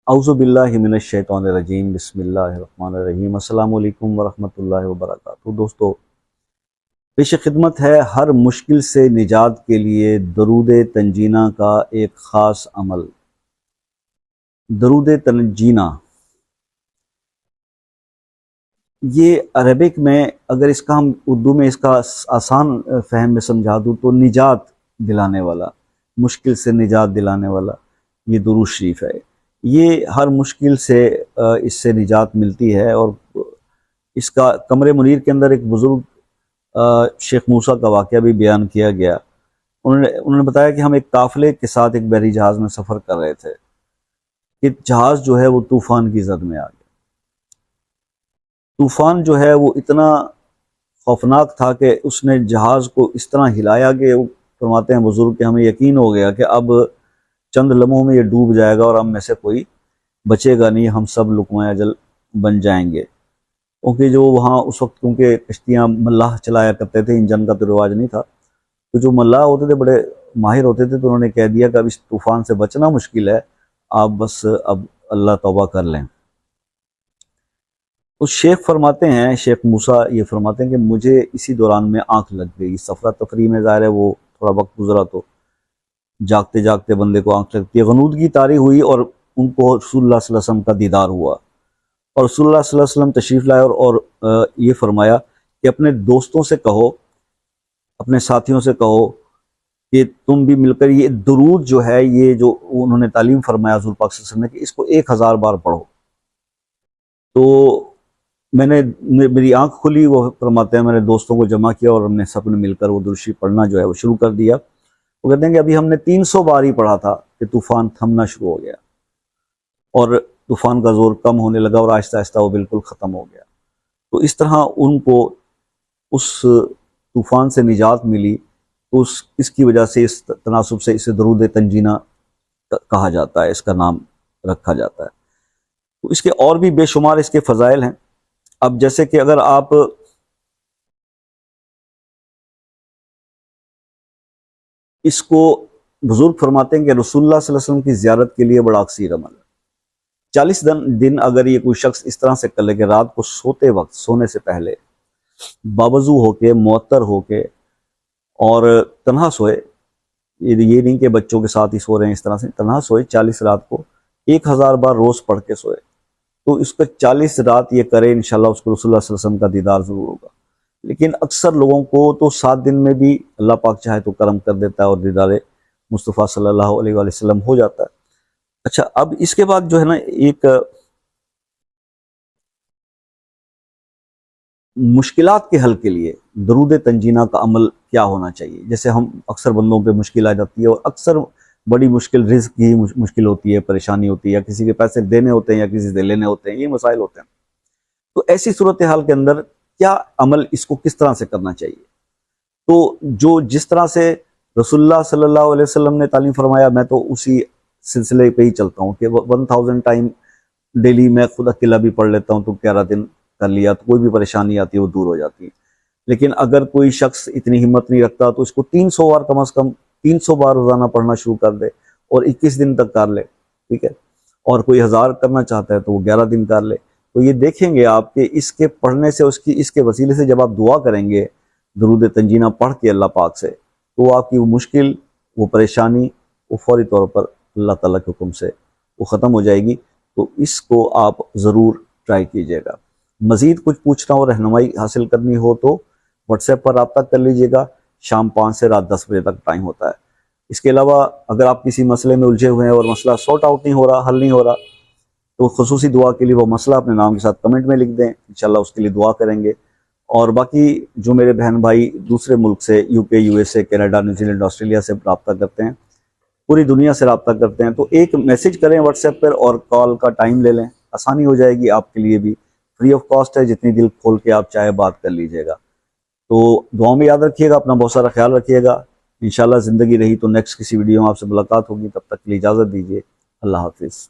اعوذ باللہ من الشیطان الرجیم، بسم اللہ الرحمن الرحیم۔ السلام علیکم ورحمۃ اللہ وبرکاتہ۔ دوستو، پیش خدمت ہے ہر مشکل سے نجات کے لیے درود تنجینہ کا ایک خاص عمل۔ درود تنجینہ یہ عربک میں، اگر اس کا ہم اردو میں اس کا آسان فہم میں سمجھا دوں تو نجات دلانے والا، مشکل سے نجات دلانے والا یہ درود شریف ہے۔ یہ ہر مشکل سے اس سے نجات ملتی ہے، اور اس کا قمر منیر کے اندر ایک بزرگ شیخ موسیٰ کا واقعہ بھی بیان کیا گیا۔ انہوں نے بتایا کہ ہم ایک قافلے کے ساتھ ایک بحری جہاز میں سفر کر رہے تھے کہ جہاز جو ہے وہ طوفان کی زد میں آ گیا۔ طوفان جو ہے وہ اتنا خوفناک تھا کہ اس نے جہاز کو اس طرح ہلایا کہ وہ فرماتے ہیں بزرگ کہ ہمیں یقین ہو گیا کہ اب چند لمحوں میں یہ ڈوب جائے گا اور ہم میں سے کوئی بچے گا نہیں، ہم سب لقمۂ اجل بن جائیں گے۔ کیونکہ جو وہاں اس وقت کیونکہ کشتیاں ملاح چلایا کرتے تھے، انجن کا تو رواج نہیں تھا، تو جو ملاح ہوتے تھے بڑے ماہر ہوتے تھے، تو انہوں نے کہہ دیا کہ اب اس طوفان سے بچنا مشکل ہے، آپ بس اب اللہ توبہ کر لیں۔ تو شیخ فرماتے ہیں، شیخ موسیٰ یہ فرماتے ہیں کہ مجھے اسی دوران میں آنکھ لگ گئی۔ سفرہ تفریح میں ظاہر ہے وہ تھوڑا وقت گزرا تو جاگتے جاگتے بندے کو آنکھ لگتی ہے۔ غنودگی طاری ہوئی اور ان کو رسول اللہ صلی اللہ علیہ وسلم کا دیدار ہوا، اور رسول اللہ صلی اللہ علیہ وسلم تشریف لائے اور یہ فرمایا کہ اپنے دوستوں سے کہو، اپنے ساتھیوں سے کہو کہ تم بھی مل کر یہ درود جو ہے، یہ جو انہوں نے تعلیم فرمایا حضور پاک صلی اللہ علیہ وسلم نے کہ اس کو 1000 بار پڑھو۔ تو میری آنکھ کھلی، وہ فرماتے ہیں میں نے دوستوں کو جمع کیا اور ہم نے سب نے مل کر وہ درود شریف پڑھنا جو ہے وہ شروع کر دیا۔ وہ کہتے ہیں کہ ابھی ہم نے 300 بار ہی پڑھا تھا کہ طوفان تھمنا شروع ہو گیا، اور طوفان کا زور کم ہونے لگا اور آہستہ آہستہ وہ بالکل ختم ہو گیا۔ تو اس طرح ان کو اس طوفان سے نجات ملی، تو اس کی وجہ سے اس تناسب سے اسے درود تنجینہ کہا جاتا ہے، اس کا نام رکھا جاتا ہے۔ تو اس کے اور بھی بے شمار اس کے فضائل ہیں۔ اب جیسے کہ اگر آپ اس کو، بزرگ فرماتے ہیں کہ رسول اللہ صلی اللہ علیہ وسلم کی زیارت کے لیے بڑا اکثیر عمل ہے۔ 40 دن اگر یہ کوئی شخص اس طرح سے کر لے کہ رات کو سوتے وقت، سونے سے پہلے باوضو ہو کے، معطر ہو کے اور تنہا سوئے، یہ نہیں کہ بچوں کے ساتھ ہی سو رہے ہیں، اس طرح سے تنہا سوئے 40 رات کو 1000 بار روز پڑھ کے سوئے، تو اس کا 40 رات یہ کرے، انشاءاللہ اس کو رسول اللہ صلی اللہ علیہ وسلم کا دیدار ضرور ہوگا۔ لیکن اکثر لوگوں کو تو 7 دن میں بھی اللہ پاک چاہے تو کرم کر دیتا ہے اور دیدار مصطفیٰ صلی اللہ علیہ وآلہ وسلم ہو جاتا ہے۔ اچھا، اب اس کے بعد جو ہے نا، ایک مشکلات کے حل کے لیے درود تنجینہ کا عمل کیا ہونا چاہیے۔ جیسے ہم اکثر بندوں پہ مشکل آ جاتی ہے، اور اکثر بڑی مشکل رزق کی مشکل ہوتی ہے، پریشانی ہوتی ہے، یا کسی کے پیسے دینے ہوتے ہیں یا کسی سے لینے ہوتے ہیں، یہ مسائل ہوتے ہیں۔ تو ایسی صورتحال کے اندر کیا عمل، اس کو کس طرح سے کرنا چاہیے؟ تو جس طرح سے رسول اللہ صلی اللہ علیہ وسلم نے تعلیم فرمایا، میں تو اسی سلسلے پہ ہی چلتا ہوں کہ 1000 ٹائم ڈیلی میں خود اکیلا بھی پڑھ لیتا ہوں، تو 11 دن کر لیا تو کوئی بھی پریشانی آتی ہے وہ دور ہو جاتی ہے۔ لیکن اگر کوئی شخص اتنی ہمت نہیں رکھتا تو اس کو 300 بار، کم از کم 300 بار روزانہ پڑھنا شروع کر دے اور 21 دن تک کر لے، ٹھیک ہے؟ اور کوئی 1000 کرنا چاہتا ہے تو وہ 11 دن کر لے۔ تو یہ دیکھیں گے آپ کہ اس کے پڑھنے سے، اس کے وسیلے سے جب آپ دعا کریں گے درود تنجینہ پڑھ کے اللہ پاک سے، تو آپ کی وہ مشکل، وہ پریشانی، وہ فوری طور پر اللہ تعالیٰ کے حکم سے وہ ختم ہو جائے گی۔ تو اس کو آپ ضرور ٹرائی کیجیے گا۔ مزید کچھ پوچھنا اور رہنمائی حاصل کرنی ہو تو واٹس ایپ پر رابطہ کر لیجیے گا۔ شام 5 سے رات 10 بجے تک ٹائم ہوتا ہے۔ اس کے علاوہ اگر آپ کسی مسئلے میں الجھے ہوئے ہیں اور مسئلہ سارٹ آؤٹ نہیں ہو رہا، حل نہیں ہو رہا، تو خصوصی دعا کے لیے وہ مسئلہ اپنے نام کے ساتھ کمنٹ میں لکھ دیں، انشاءاللہ اس کے لیے دعا کریں گے۔ اور باقی جو میرے بہن بھائی دوسرے ملک سے، یو کے، U S A, Canada, New Zealand, Australia سے رابطہ کرتے ہیں، پوری دنیا سے رابطہ کرتے ہیں، تو ایک میسج کریں واٹس ایپ پر اور کال کا ٹائم لے لیں، آسانی ہو جائے گی آپ کے لیے بھی، فری آف کاسٹ ہے، جتنی دل کھول کے آپ چاہے بات کر لیجئے گا۔ تو دعاؤں میں یاد رکھیے گا، اپنا بہت سارا خیال رکھیے گا۔ انشاءاللہ زندگی رہی تو نیکسٹ کسی ویڈیو میں آپ سے ملاقات ہوگی، تب تک کے لیے اجازت دیجیے۔ اللہ حافظ۔